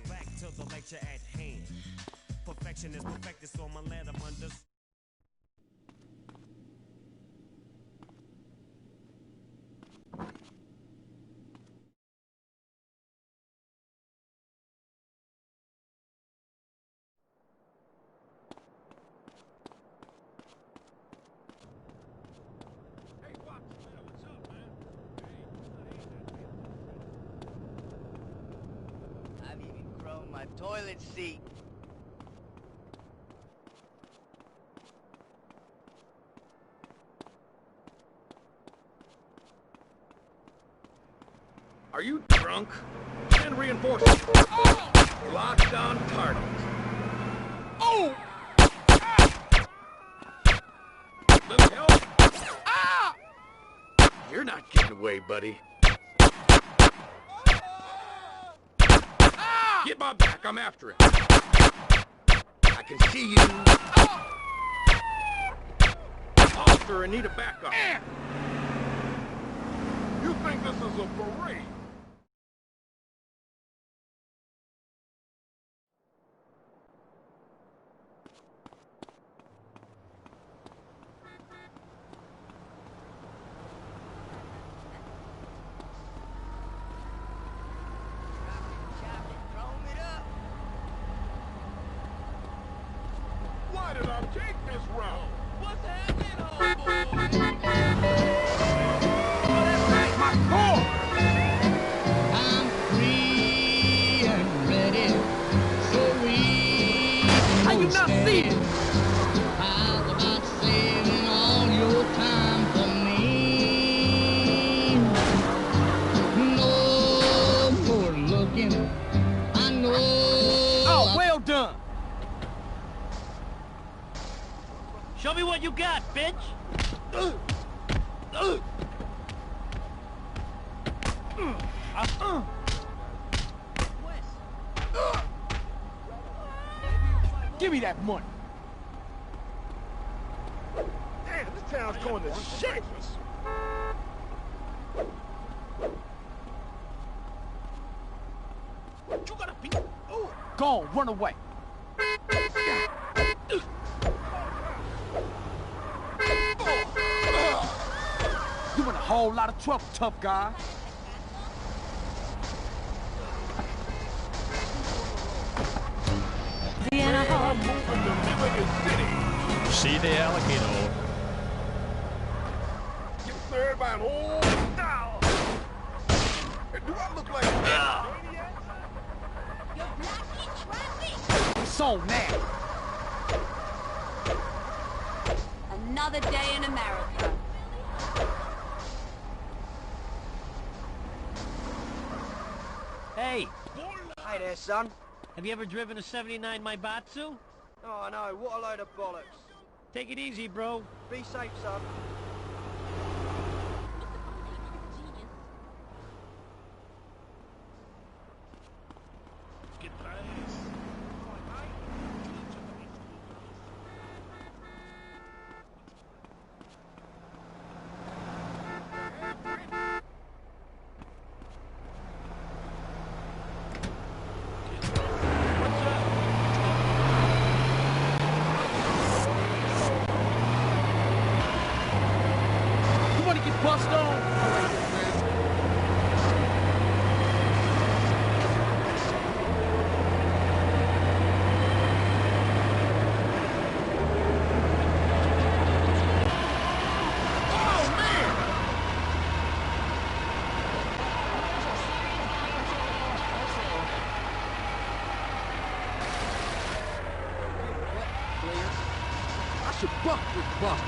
Back to the lecture at hand. Perfection is perfected, so I'ma let them understand. I've even grown my toilet seat. Are you drunk? Send reinforcements. Oh! Locked on target. Oh! Little help? Ah! You're not getting away, buddy. Ah! Get my back, I'm after it. I can see you. Officer, I need a backup. You think this is a parade? Why did I take this route? What's happening, homeboy? My core! I'm free and ready, so we How you not see it? How's about saving all your time for me? No more looking, I know. Oh, well done. Show me what you got, bitch. Give me that money. Damn, this town's going to shit! You gotta be. Oh. Go on, run away. You in a whole lot of trouble, tough guy. I'm moving to Milligan City. See the alligator. You served by an old style. Do I look like that? You're blocking traffic! It's on now. Another day in America. Hey, Hey there, son. have you ever driven a 79 Maibatsu? Oh, no, what a load of bollocks. Take it easy, bro. Be safe, son. You wanna get bust on? I should buck this buck.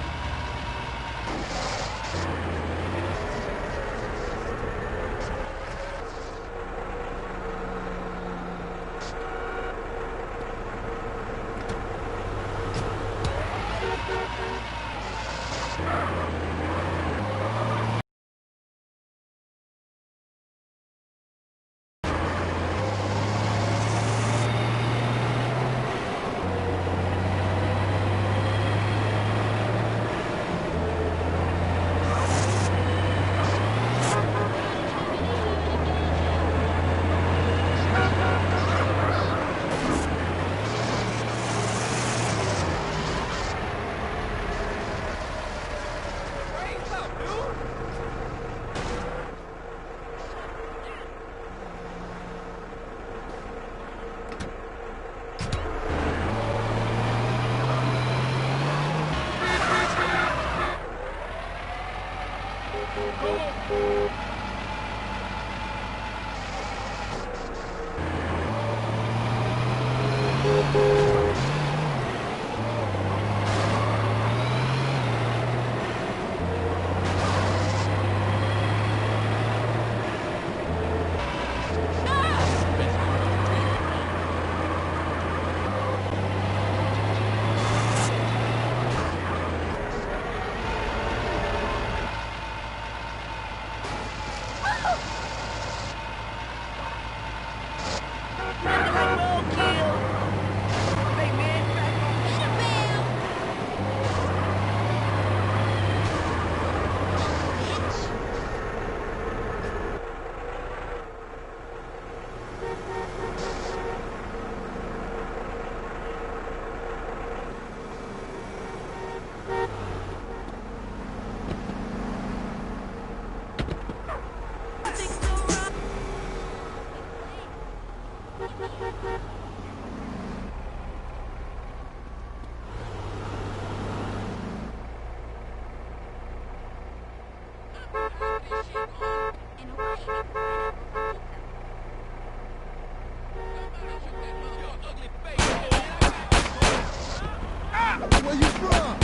Where you from?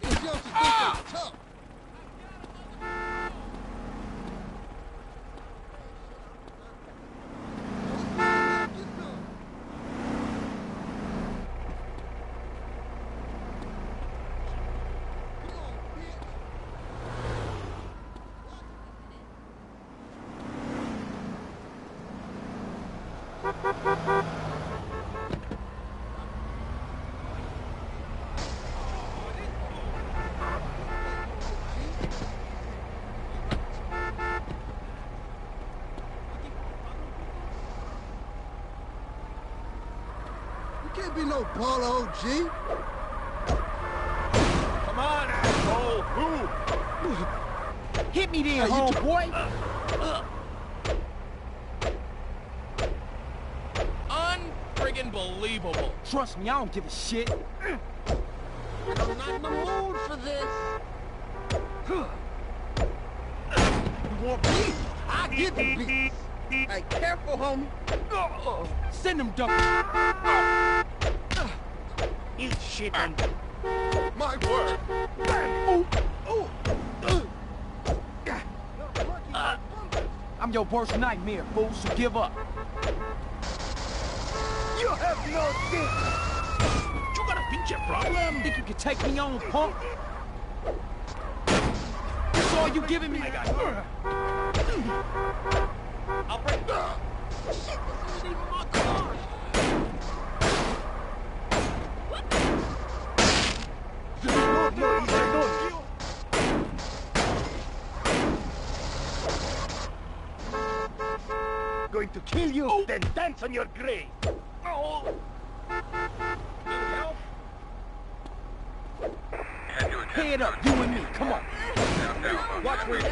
These youngsters think they're tough. Can't be no baller, OG. Come on, asshole. Move. Hit me then, homeboy. Unfriggin' believable. Trust me, I don't give a shit. I'm not in the mood for this. You want beef? I get the beat. Hey, careful, homie. Send them duckers. Eat shit and... My word. I'm your worst nightmare, fool, so give up. You have no sense. You got a pinche problem? Think you can take me on, punk? That's all you giving me? I'll break... Shit, this isn't even my car! Going to kill you, then dance on your grave. Oh! Head up, you and me, come on. Watch where you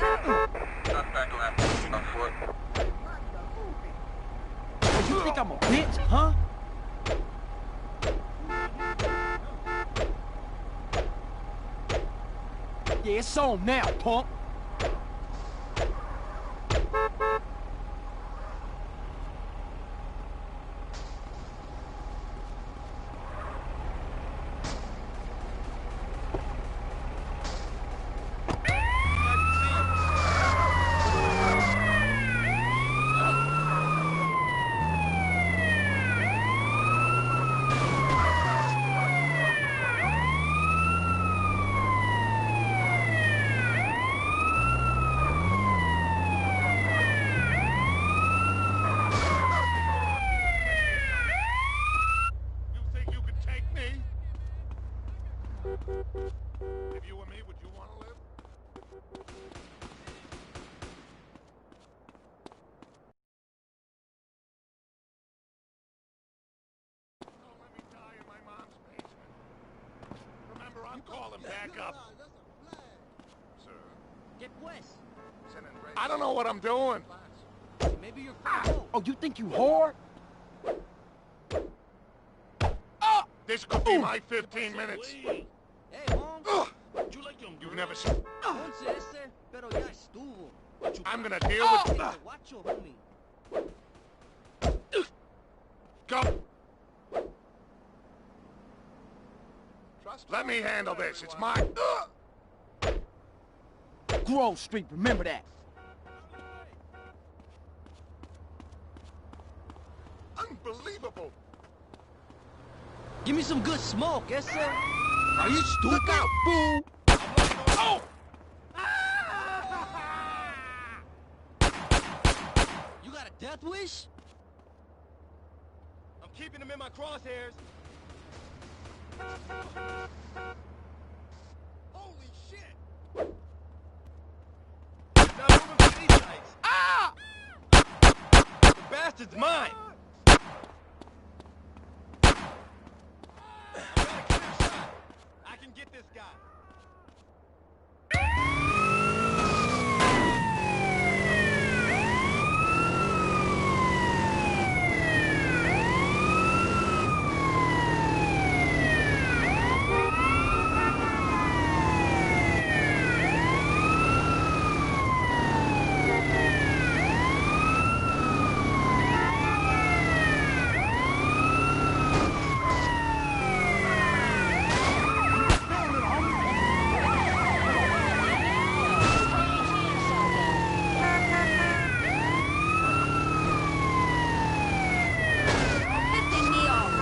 You think I'm a bitch, huh? Yeah, it's on now, punk. If you were me, would you want to live? Don't let me die in my mom's basement. Remember, I'm calling back up. Sir. ¿Qué pues? I don't know what I'm doing. Maybe you're cool. Oh, you think you whore? This could be my 15 minutes. Hey, Holmes. You like young girl? You've never seen... Once ese, pero ya estuvo. I'm gonna deal with... Guacho, homie. Go! Let me handle this. It's my... Grove Street, remember that. Unbelievable. Give me some good smoke, yes, sir? Are you stupid? Look out, fool! Oh! You got a death wish? I'm keeping him in my crosshairs. Holy shit! Not moving for these sights. Ah! The bastard's mine! I got a clear shot. I can get this guy. Pissing me off.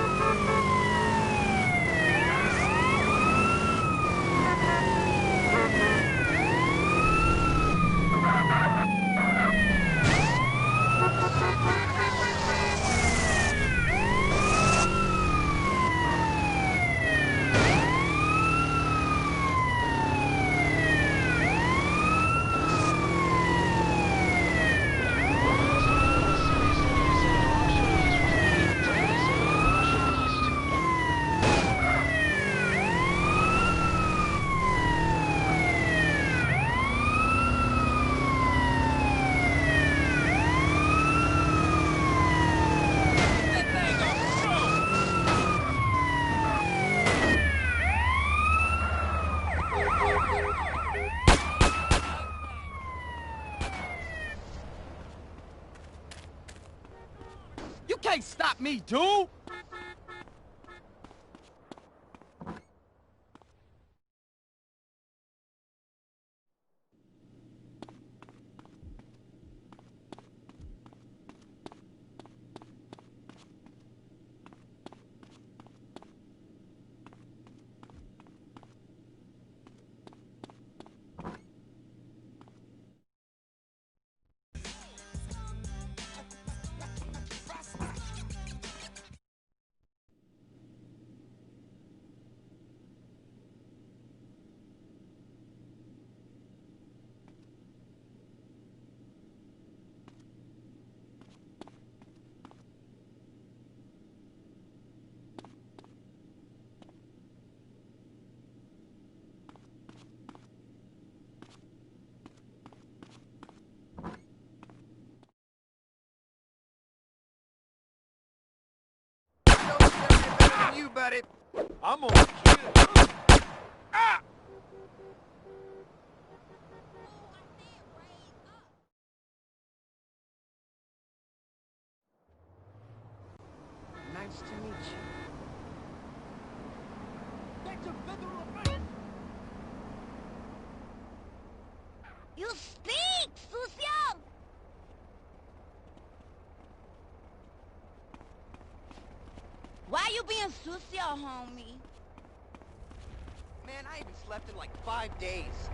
You can't stop me, dude! You, buddy. I'm gonna kill you. Ah! Nice to meet you. You stink, sucio! Why you being sucio, homie? Man, I haven't slept in like 5 days.